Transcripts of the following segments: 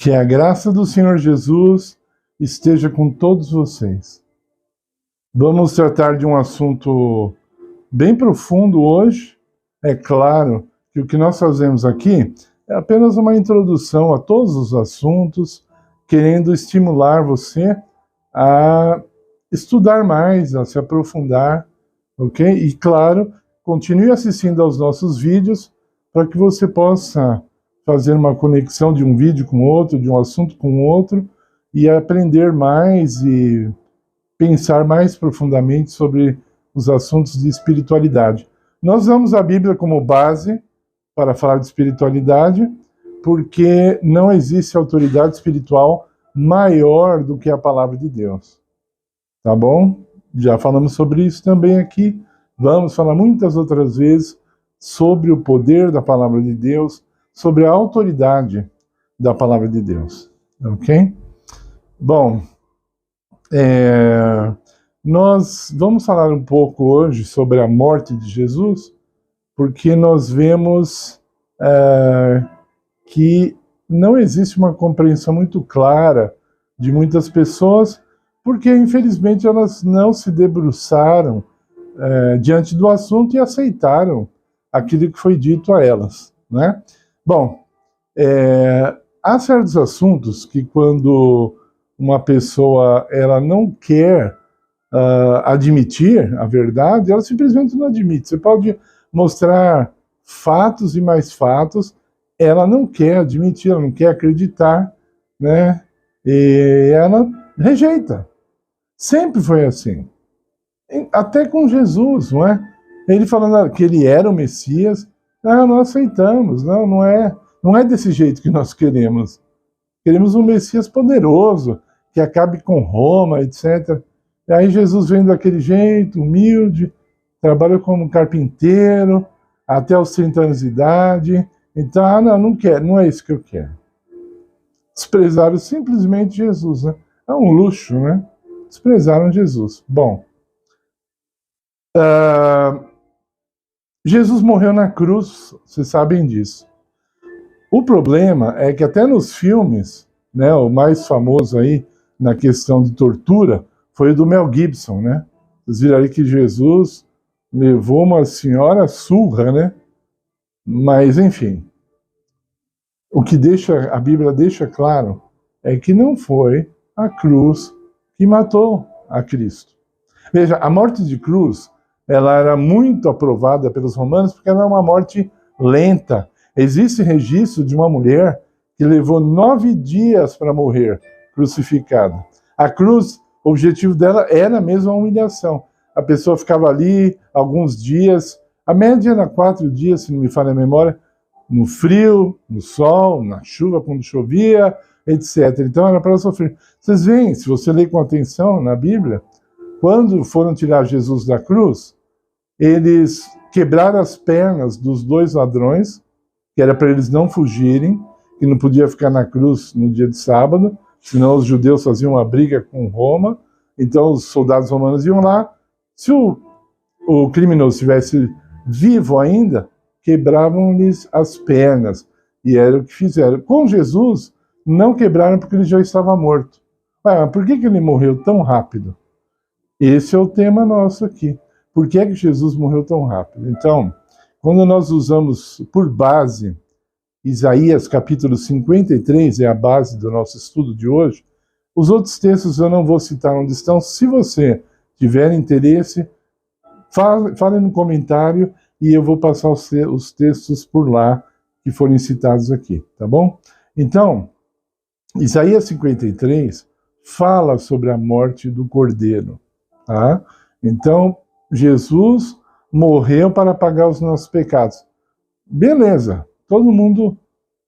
Que a graça do Senhor Jesus esteja com todos vocês. Vamos tratar de um assunto bem profundo hoje. É claro que o que nós fazemos aqui é apenas uma introdução a todos os assuntos, querendo estimular você a estudar mais, a se aprofundar, ok? E claro, continue assistindo aos nossos vídeos para que você possa fazer uma conexão de um vídeo com outro, de um assunto com outro, e aprender mais e pensar mais profundamente sobre os assuntos de espiritualidade. Nós usamos a Bíblia como base para falar de espiritualidade, porque não existe autoridade espiritual maior do que a palavra de Deus. Tá bom? Já falamos sobre isso também aqui. Vamos falar muitas outras vezes sobre o poder da palavra de Deus, sobre a autoridade da palavra de Deus. Ok? Bom, nós vamos falar um pouco hoje sobre a morte de Jesus, porque nós vemos que não existe uma compreensão muito clara de muitas pessoas, porque infelizmente elas não se debruçaram diante do assunto e aceitaram aquilo que foi dito a elas, né? Bom, há certos assuntos que quando uma pessoa ela não quer admitir a verdade, ela simplesmente não admite. Você pode mostrar fatos e mais fatos, ela não quer admitir, ela não quer acreditar, né? E ela rejeita. Sempre foi assim. Até com Jesus, não é? Ele falando que ele era o Messias, não aceitamos, não é desse jeito que nós queremos. Queremos um Messias poderoso, que acabe com Roma, etc. E aí Jesus vem daquele jeito, humilde, trabalha como carpinteiro, até os 30 anos de idade. Então, não quero, não é isso que eu quero. Desprezaram simplesmente Jesus, né? É um luxo, né? Desprezaram Jesus. Bom, Jesus morreu na cruz, vocês sabem disso. O problema é que até nos filmes, né, o mais famoso aí na questão de tortura foi o do Mel Gibson, né? Vocês viram aí que Jesus levou uma senhora surra, né? Mas, enfim, o que a Bíblia deixa claro é que não foi a cruz que matou a Cristo. Veja, a morte de cruz, ela era muito aprovada pelos romanos porque ela era uma morte lenta. Existe registro de uma mulher que levou 9 dias para morrer crucificada. A cruz, o objetivo dela era mesmo a humilhação. A pessoa ficava ali alguns dias, a média era 4 dias, se não me falha a memória, no frio, no sol, na chuva, quando chovia, etc. Então era para sofrer. Vocês veem, se você ler com atenção na Bíblia, quando foram tirar Jesus da cruz, eles quebraram as pernas dos 2 ladrões, que era para eles não fugirem, que não podia ficar na cruz no dia de sábado, senão os judeus faziam uma briga com Roma, então os soldados romanos iam lá, se o criminoso estivesse vivo ainda, quebravam-lhes as pernas, e era o que fizeram. Com Jesus, não quebraram porque ele já estava morto. Mas por que ele morreu tão rápido? Esse é o tema nosso aqui. Por que que Jesus morreu tão rápido? Então, quando nós usamos por base Isaías capítulo 53, é a base do nosso estudo de hoje, os outros textos eu não vou citar onde estão. Se você tiver interesse, fale no comentário e eu vou passar os textos por lá que forem citados aqui, tá bom? Então, Isaías 53 fala sobre a morte do Cordeiro, tá? Então, Jesus morreu para pagar os nossos pecados. Beleza, todo mundo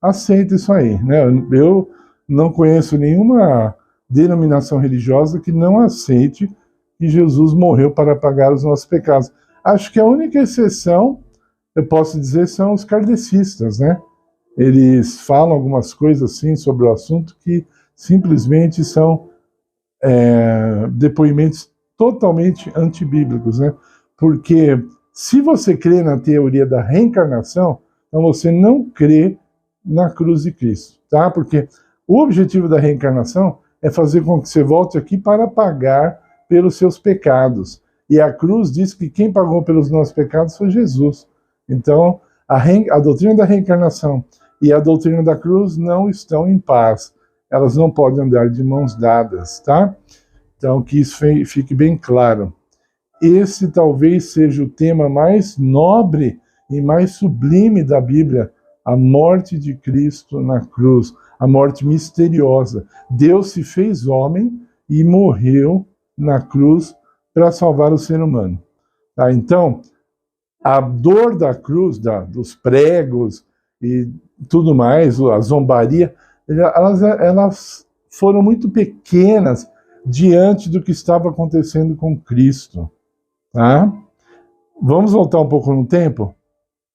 aceita isso aí, né? Eu não conheço nenhuma denominação religiosa que não aceite que Jesus morreu para pagar os nossos pecados. Acho que a única exceção, eu posso dizer, são os kardecistas, né? Eles falam algumas coisas assim sobre o assunto que simplesmente são depoimentos totalmente antibíblicos, né? Porque se você crê na teoria da reencarnação, então você não crê na cruz de Cristo, tá? Porque O objetivo da reencarnação é fazer com que você volte aqui para pagar pelos seus pecados. E a cruz diz que quem pagou pelos nossos pecados foi Jesus. Então, a doutrina da reencarnação e a doutrina da cruz não estão em paz. Elas não podem andar de mãos dadas, tá? Então, que isso fique bem claro. Esse talvez seja o tema mais nobre e mais sublime da Bíblia, a morte de Cristo na cruz, a morte misteriosa. Deus se fez homem e morreu na cruz para salvar o ser humano. Tá? Então, a dor da cruz, dos pregos e tudo mais, a zombaria, elas foram muito pequenas diante do que estava acontecendo com Cristo. Tá? Vamos voltar um pouco no tempo?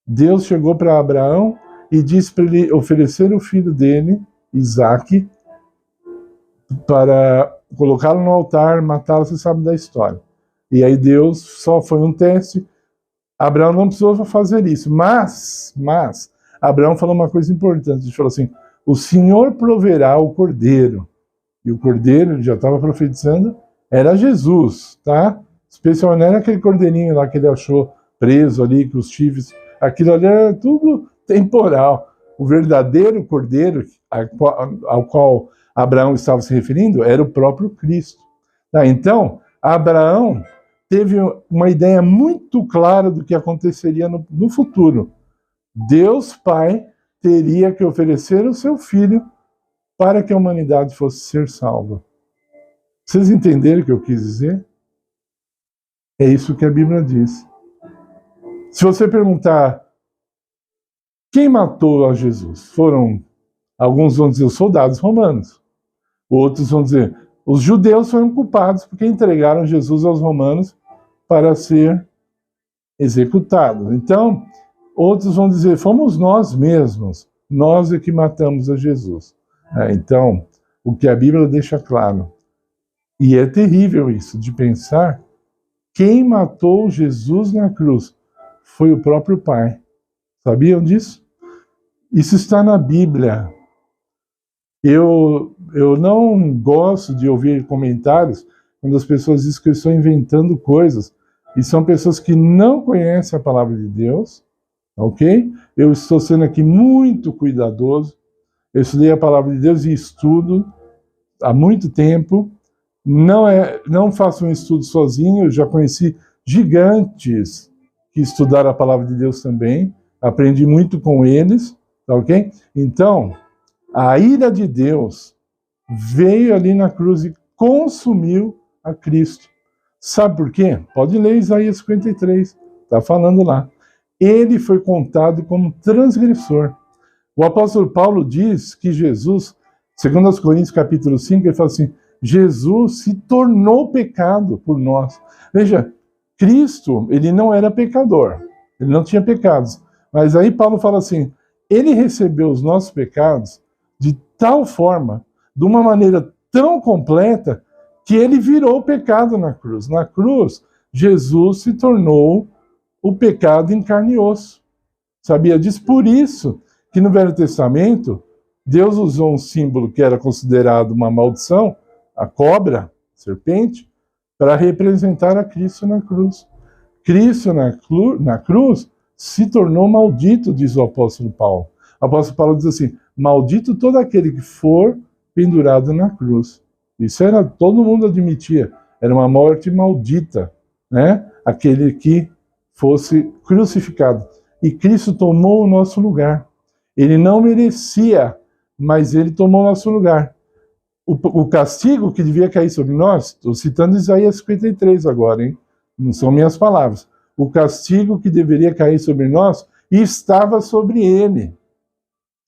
Deus chegou para Abraão e disse para ele oferecer o filho dele, Isaque, para colocá-lo no altar, matá-lo, você sabe da história. E aí Deus só foi um teste. Abraão não precisou fazer isso, mas Abraão falou uma coisa importante, ele falou assim, o Senhor proverá o cordeiro. E o cordeiro, ele já estava profetizando, era Jesus, tá? Especialmente não era aquele cordeirinho lá que ele achou preso ali, com os chifres. Aquilo ali era tudo temporal. O verdadeiro cordeiro ao qual Abraão estava se referindo era o próprio Cristo. Tá? Então, Abraão teve uma ideia muito clara do que aconteceria no futuro. Deus Pai teria que oferecer o seu filho para que a humanidade fosse ser salva. Vocês entenderam o que eu quis dizer? É isso que a Bíblia diz. Se você perguntar quem matou a Jesus, alguns vão dizer os soldados romanos, outros vão dizer os judeus foram culpados porque entregaram Jesus aos romanos para ser executado. Então, outros vão dizer, fomos nós mesmos, nós é que matamos a Jesus. Então, o que a Bíblia deixa claro, e é terrível isso, de pensar, quem matou Jesus na cruz foi o próprio Pai. Sabiam disso? Isso está na Bíblia. Eu não gosto de ouvir comentários quando as pessoas dizem que eu estou inventando coisas, e são pessoas que não conhecem a palavra de Deus, ok? Eu estou sendo aqui muito cuidadoso, eu estudei a palavra de Deus e estudo há muito tempo, não faço um estudo sozinho, eu já conheci gigantes que estudaram a palavra de Deus também, aprendi muito com eles, tá ok? Então, a ira de Deus veio ali na cruz e consumiu a Cristo. Sabe por quê? Pode ler Isaías 53, está falando lá. Ele foi contado como transgressor. O apóstolo Paulo diz que Jesus, segundo aos Coríntios capítulo 5, ele fala assim, Jesus se tornou pecado por nós. Veja, Cristo, ele não era pecador, ele não tinha pecados. Mas aí Paulo fala assim, ele recebeu os nossos pecados de tal forma, de uma maneira tão completa, que ele virou pecado na cruz. Na cruz, Jesus se tornou o pecado em carne e osso. Sabia disso? Por isso que no Velho Testamento, Deus usou um símbolo que era considerado uma maldição, a cobra, a serpente, para representar a Cristo na cruz. Cristo na cruz se tornou maldito, diz o apóstolo Paulo. O apóstolo Paulo diz assim, maldito todo aquele que for pendurado na cruz. Isso todo mundo admitia, era uma morte maldita, né? Aquele que fosse crucificado. E Cristo tomou o nosso lugar. Ele não merecia, mas ele tomou o nosso lugar. O castigo que devia cair sobre nós, estou citando Isaías 53 agora, hein? Não são minhas palavras. O castigo que deveria cair sobre nós estava sobre ele.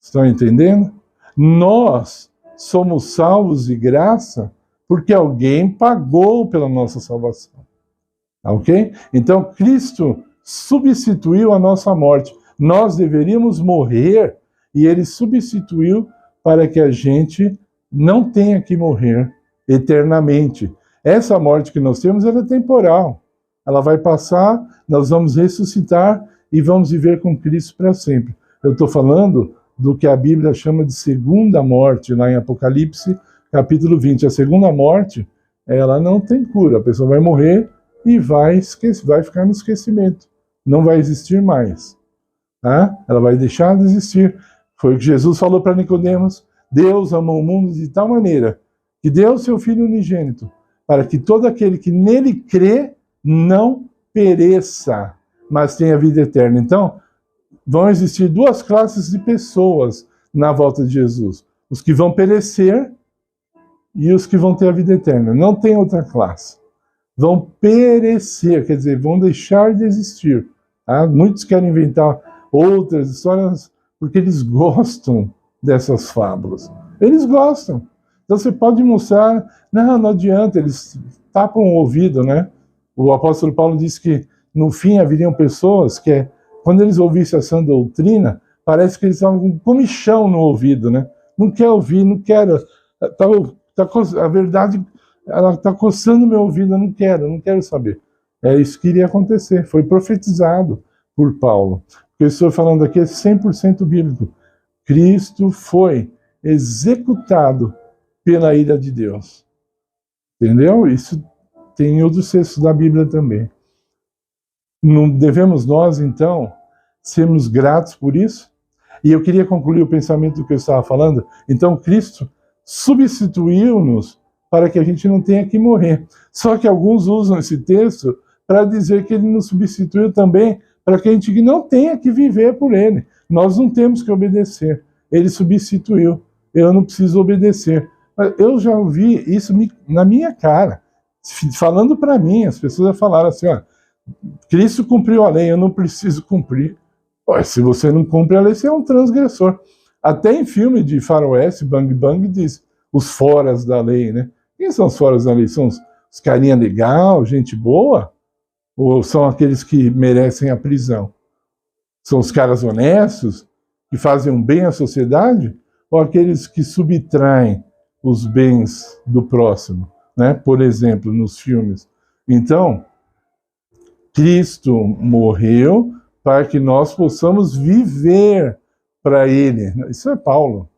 Estão entendendo? Nós somos salvos de graça porque alguém pagou pela nossa salvação. Ok? Então, Cristo substituiu a nossa morte. Nós deveríamos morrer e ele substituiu para que a gente não tenha que morrer eternamente. Essa morte que nós temos, ela é temporal. Ela vai passar, nós vamos ressuscitar e vamos viver com Cristo para sempre. Eu estou falando do que a Bíblia chama de segunda morte, lá em Apocalipse, capítulo 20. A segunda morte, ela não tem cura. A pessoa vai morrer e vai ficar no esquecimento. Não vai existir mais. Tá? Ela vai deixar de existir. Foi o que Jesus falou para Nicodemos. Deus amou o mundo de tal maneira que deu seu Filho unigênito, para que todo aquele que nele crê não pereça, mas tenha vida eterna. Então, vão existir duas classes de pessoas na volta de Jesus. Os que vão perecer e os que vão ter a vida eterna. Não tem outra classe. Vão perecer, quer dizer, vão deixar de existir. Tá? Muitos querem inventar outras histórias porque eles gostam dessas fábulas. Eles gostam. Então você pode mostrar, não adianta, eles tapam o ouvido, né? O apóstolo Paulo disse que no fim haveriam pessoas que, quando eles ouvissem a sã doutrina, parece que eles estavam com comichão no ouvido, né? Não quer ouvir, não quero. A verdade, ela está coçando meu ouvido, eu não quero saber. É isso que iria acontecer, foi profetizado por Paulo. O que eu estou falando aqui é 100% bíblico. Cristo foi executado pela ira de Deus. Entendeu? Isso tem em outros textos da Bíblia também. Não devemos nós, então, sermos gratos por isso? E eu queria concluir o pensamento do que eu estava falando. Então, Cristo substituiu-nos para que a gente não tenha que morrer. Só que alguns usam esse texto para dizer que ele nos substituiu também para que a gente não tenha que viver por ele. Nós não temos que obedecer. Ele substituiu. Eu não preciso obedecer. Eu já ouvi isso na minha cara. Falando para mim, as pessoas falaram assim, ó, Cristo cumpriu a lei, eu não preciso cumprir. Pô, se você não cumpre a lei, você é um transgressor. Até em filme de faroeste, Bang Bang, diz os foras da lei, né? Quem são os foras da lei? São os carinha legal, gente boa? Ou são aqueles que merecem a prisão? São os caras honestos, que fazem um bem à sociedade? Ou aqueles que subtraem os bens do próximo, né? Por exemplo, nos filmes. Então, Cristo morreu para que nós possamos viver para Ele. Isso é Paulo.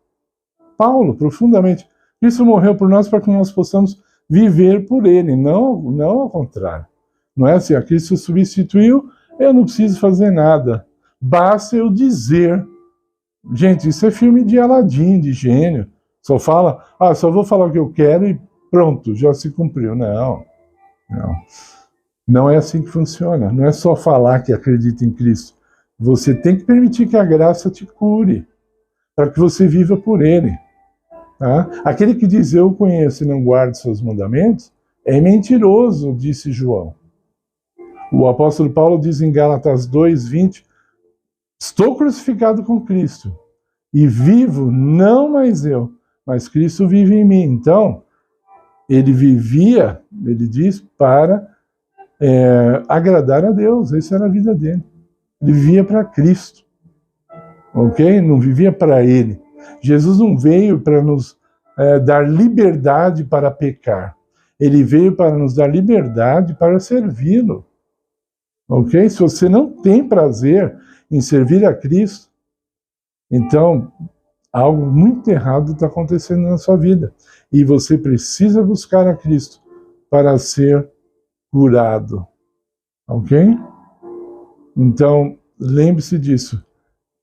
Paulo, profundamente. Cristo morreu por nós para que nós possamos viver por Ele, não ao contrário. Não é assim, a Cristo substituiu, eu não preciso fazer nada. Basta eu dizer. Gente, isso é filme de Aladim, de gênio. Só fala, só vou falar o que eu quero e pronto, já se cumpriu. Não. Não é assim que funciona. Não é só falar que acredita em Cristo. Você tem que permitir que a graça te cure, para que você viva por Ele. Tá? Aquele que diz eu o conheço e não guarda seus mandamentos, é mentiroso, disse João. O apóstolo Paulo diz em Gálatas 2:20, estou crucificado com Cristo, e vivo não mais eu, mas Cristo vive em mim. Então, ele vivia, ele diz, para agradar a Deus. Essa era a vida dele. Ele vivia para Cristo. Ok? Não vivia para ele. Jesus não veio para nos dar liberdade para pecar. Ele veio para nos dar liberdade para servi-lo. Ok? Se você não tem prazer em servir a Cristo, então algo muito errado está acontecendo na sua vida. E você precisa buscar a Cristo para ser curado. Ok? Então, lembre-se disso.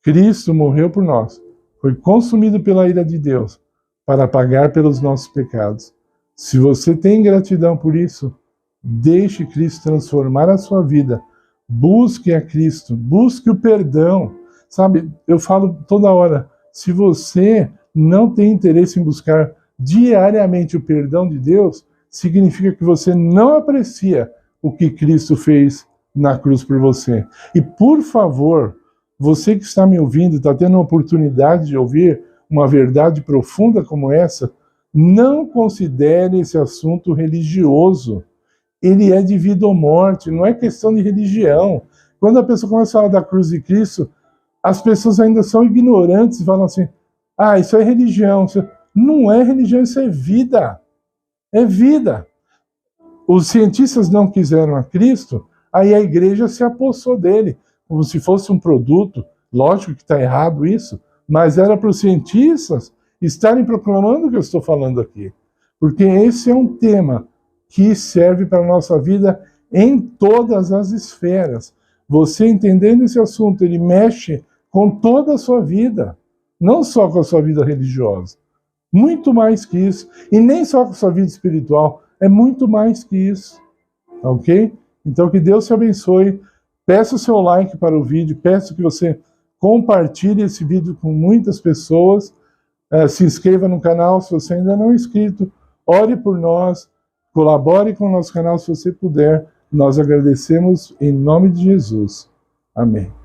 Cristo morreu por nós. Foi consumido pela ira de Deus para pagar pelos nossos pecados. Se você tem gratidão por isso, deixe Cristo transformar a sua vida. Busque a Cristo. Busque o perdão. Sabe, eu falo toda hora, se você não tem interesse em buscar diariamente o perdão de Deus, significa que você não aprecia o que Cristo fez na cruz por você. E, por favor, você que está me ouvindo, está tendo a oportunidade de ouvir uma verdade profunda como essa, não considere esse assunto religioso. Ele é de vida ou morte, não é questão de religião. Quando a pessoa começa a falar da cruz de Cristo, as pessoas ainda são ignorantes e falam assim, isso é religião. Não é religião, isso é vida. É vida. Os cientistas não quiseram a Cristo, aí a igreja se apossou dele, como se fosse um produto. Lógico que está errado isso, mas era para os cientistas estarem proclamando o que eu estou falando aqui. Porque esse é um tema que serve para a nossa vida em todas as esferas. Você entendendo esse assunto, ele mexe com toda a sua vida, não só com a sua vida religiosa. Muito mais que isso. E nem só com a sua vida espiritual, é muito mais que isso. Ok? Então que Deus te abençoe. Peço o seu like para o vídeo, peço que você compartilhe esse vídeo com muitas pessoas. Se inscreva no canal se você ainda não é inscrito. Ore por nós, colabore com o nosso canal se você puder. Nós agradecemos em nome de Jesus. Amém.